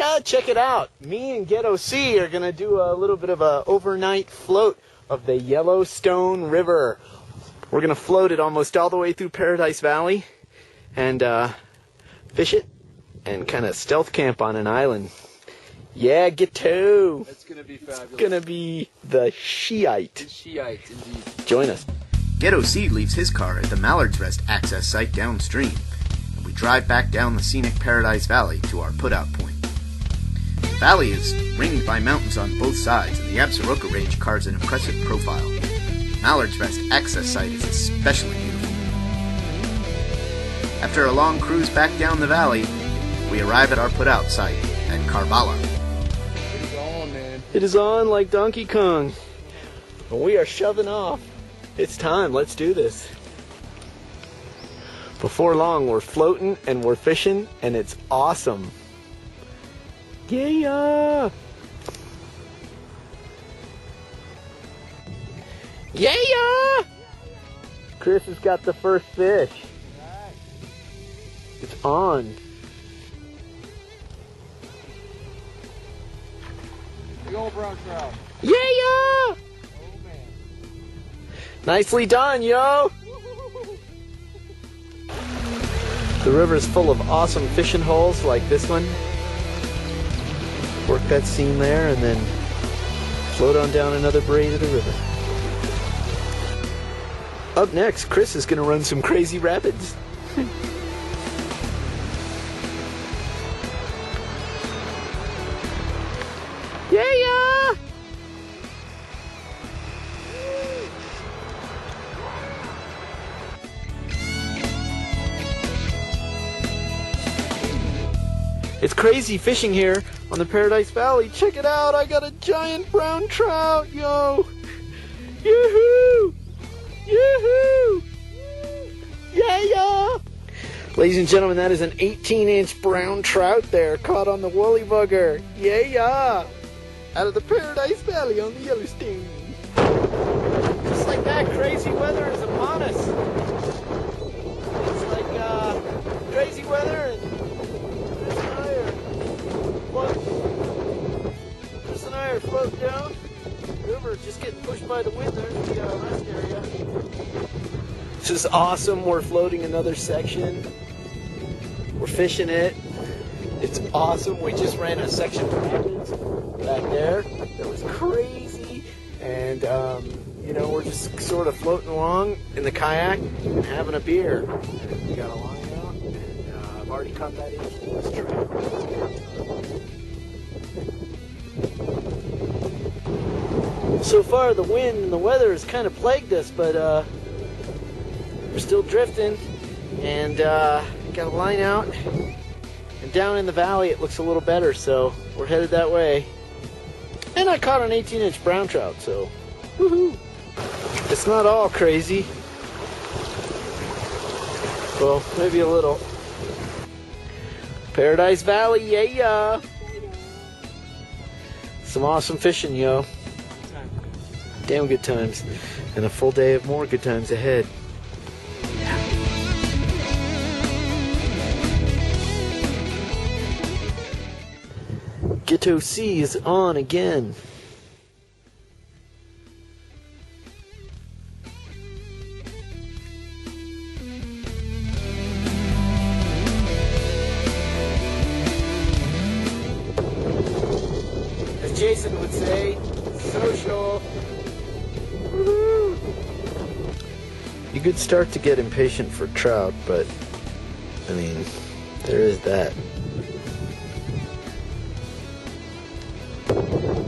Yeah, check it out. Me and Ghetto-C are going to do a little bit of a overnight float of the Yellowstone River. We're going to float it almost all the way through Paradise Valley and fish it and kind of stealth camp on an island. Yeah, Ghetto. It's going to be fabulous. It's going to be the Shiite. The Shiite, indeed. Join us. Ghetto-C leaves his car at the Mallard's Rest access site downstream, and we drive back down the scenic Paradise Valley to our put-out point. The valley is ringed by mountains on both sides, and the Absaroka Range carves an impressive profile. Mallard's Rest access site is especially beautiful. After a long cruise back down the valley, we arrive at our put-out site at Karbala. It is on, man. It is on like Donkey Kong. And we are shoving off. It's time. Let's do this. Before long, we're floating and we're fishing, and it's awesome. Yeah! Yeah! Chris has got the first fish. It's on. Big old brown trout. Yeah! Oh, man. Nicely done, yo! The river is full of awesome fishing holes like this one. Work that seam there and then float on down another braid of the river. Up next, Chris is going to run some crazy rapids. Yeah! It's crazy fishing here on the Paradise Valley. Check it out, I got a giant brown trout, yo! Yoo-hoo! Yoo-hoo! Yeah! Ladies and gentlemen, that is an 18-inch brown trout there, caught on the woolly bugger. Yeah! Out of the Paradise Valley on the Yellowstone. Just like that, crazy weather is upon us. It's like crazy weather and Chris and I are floating down. The river is just getting pushed by the wind. There's the rest area. This is awesome. We're floating another section. We're fishing it. It's awesome. We just ran a section of rapids back there. That was crazy. And, you know, we're just sort of floating along in the kayak and having a beer. We got a line out, and I've already caught that inch trout. So far, the wind and the weather has kind of plagued us, but we're still drifting, and got a line out. And down in the valley, it looks a little better, so we're headed that way. And I caught an 18-inch brown trout, so woohoo! It's not all crazy. Well, maybe a little. Paradise Valley, yeah! Some awesome fishing, yo. Damn good times. And a full day of more good times ahead. Ghetto-C is on again. As Jason would say, social. Woo-hoo. You could start to get impatient for trout, but I mean, there is that.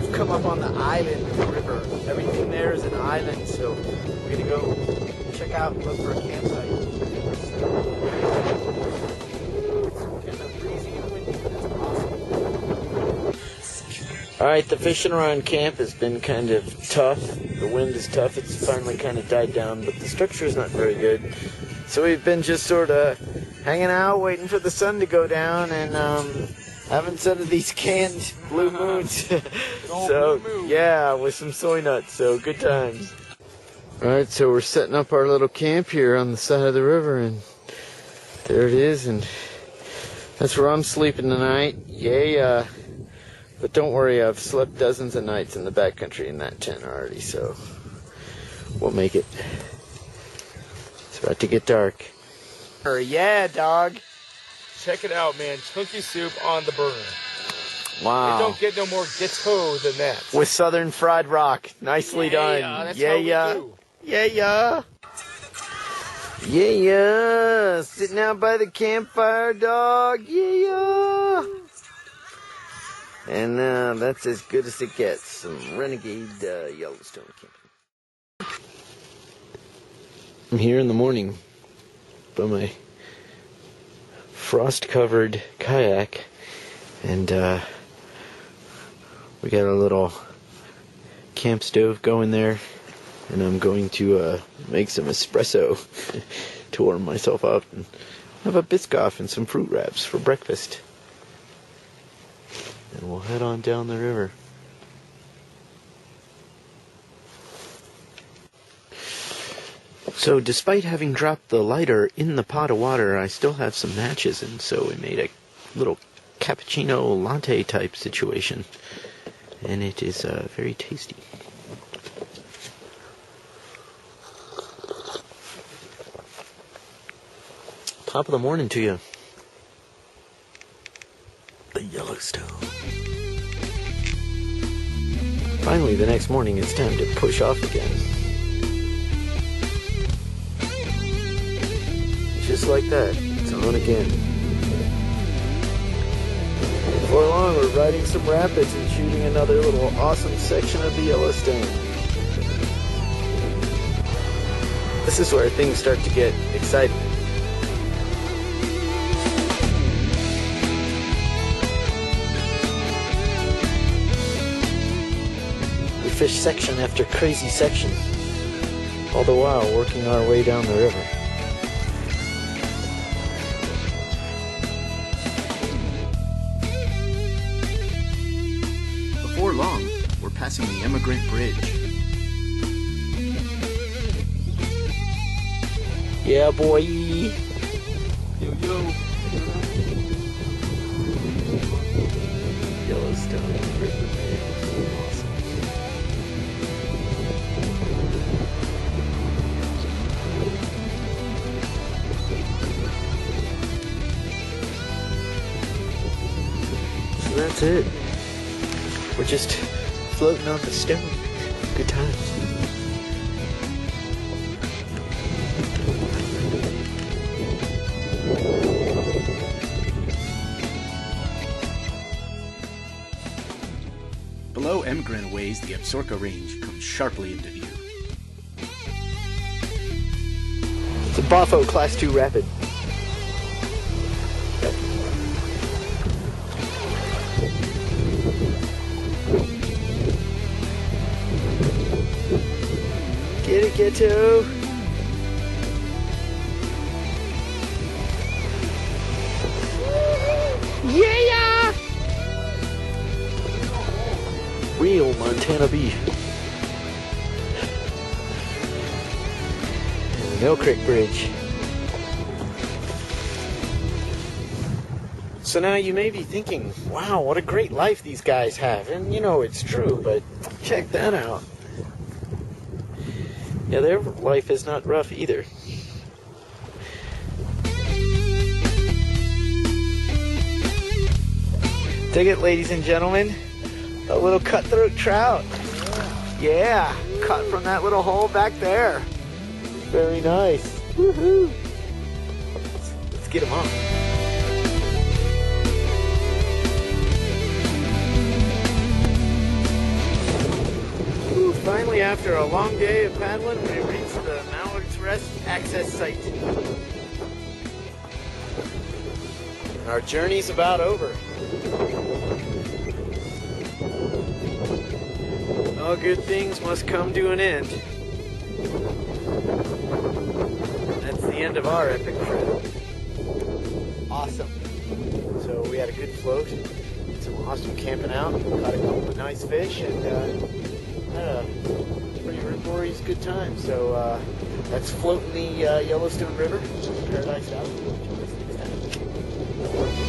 We've come up on the island of the river. Everything there is an island, so we're gonna go check out and look for a campsite. It's kind of breezy and windy, but it's awesome. Alright, the fishing around camp has been kind of tough. The wind is tough. It's finally kind of died down, but the structure is not very good. So we've been just sort of hanging out, waiting for the sun to go down, and having some of these canned blue moons. So, yeah, with some soy nuts, so good times. Alright, so we're setting up our little camp here on the side of the river, and there it is, and That's where I'm sleeping tonight. Yeah. But don't worry, I've slept dozens of nights in the backcountry in that tent already, so we'll make it. It's about to get dark. Yeah, dog. Check it out, man. Chunky soup on the burner. Wow. It don't get no more ghetto than that. With southern fried rock. Nicely done. That's yeah, how we yeah. do. Yeah, yeah. Yeah, yeah. Sitting out by the campfire, dog. Yeah, yeah. And that's as good as it gets. Some renegade Yellowstone camping. I'm here in the morning by my frost-covered kayak, and we got a little camp stove going there, and I'm going to make some espresso to warm myself up and have a Biscoff and some fruit wraps for breakfast. And we'll head on down the river. So despite having dropped the lighter in the pot of water, I still have some matches, and so we made a little cappuccino latte type situation. And it is very tasty. Top of the morning to you. The Yellowstone. Finally, the next morning, it's time to push off again. Just like that, it's on again. Before long, we're riding some rapids and shooting another little awesome section of the Yellowstone. This is where things start to get exciting. We fish section after crazy section, all the while working our way down the river. Before long, we're passing the Immigrant Bridge. Yeah, boy. Yo, yo. Yellowstone River, man. Awesome. So that's it. We're just floating on the stone. Good times. Below Immigrant Ways, the Absaroka Range comes sharply into view. It's a Bafo Class 2 Rapid. Get it, Ghetto. Yeah! Real Montana beef. Mill Creek Bridge. So now you may be thinking, wow, what a great life these guys have. And you know it's true, but check that out. Yeah, their life is not rough either. Take it, ladies and gentlemen. A little cutthroat trout. Yeah, caught from that little hole back there. Very nice. Woohoo! Let's get him on. Ooh, finally, after a long day of paddling, we reached the Mallard's Rest access site. Our journey's about over. All good things must come to an end. That's the end of our epic trip. Awesome. So we had a good float, some awesome camping out, caught a couple of nice fish, and had a pretty rip-roary's good time. So that's floating the Yellowstone River, Paradise Valley. Until this next time.